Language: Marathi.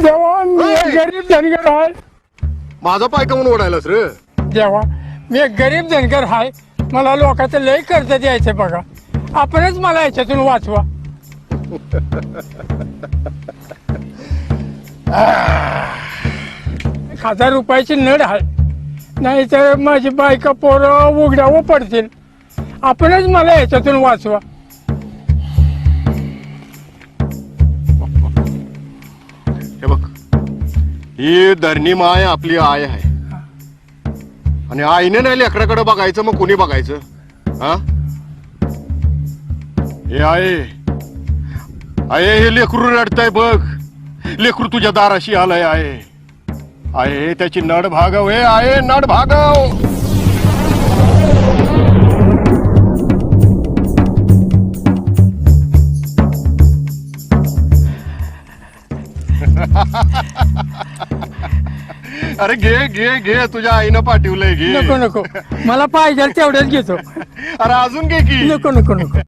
देवा मी एक गरीब धनगर आहे. माझा पाय कमून ओढायलास रे? देवा मी एक गरीब धनगर आहे. मला लोकांचं लय कर्ज द्यायचं बघा. आपणच मला याच्यातून वाचवा. 1000 रुपयाची नड आहे. नाही तर माझी बायका पोरं उघड्यावर पडतील. आपणच मला याच्यातून वाचवा. हे बघ, ही धरणी माय आपली आय आहे आणि आईने नाही लेकराकडे बघायचं मग कोणी बघायचं? हा, हे आहे हे लेकरू रडतंय बघ. लेकरू तुझ्या दाराशी आलंय आहे त्याची नड भागव. हे आहे नड भागव. अरे घे घे घे, तुझ्या आईनं पाठवलंय घे. नको नको मला पाहिजे तेवढ्याच घेतो. अरे अजून घे की. नको नको नको.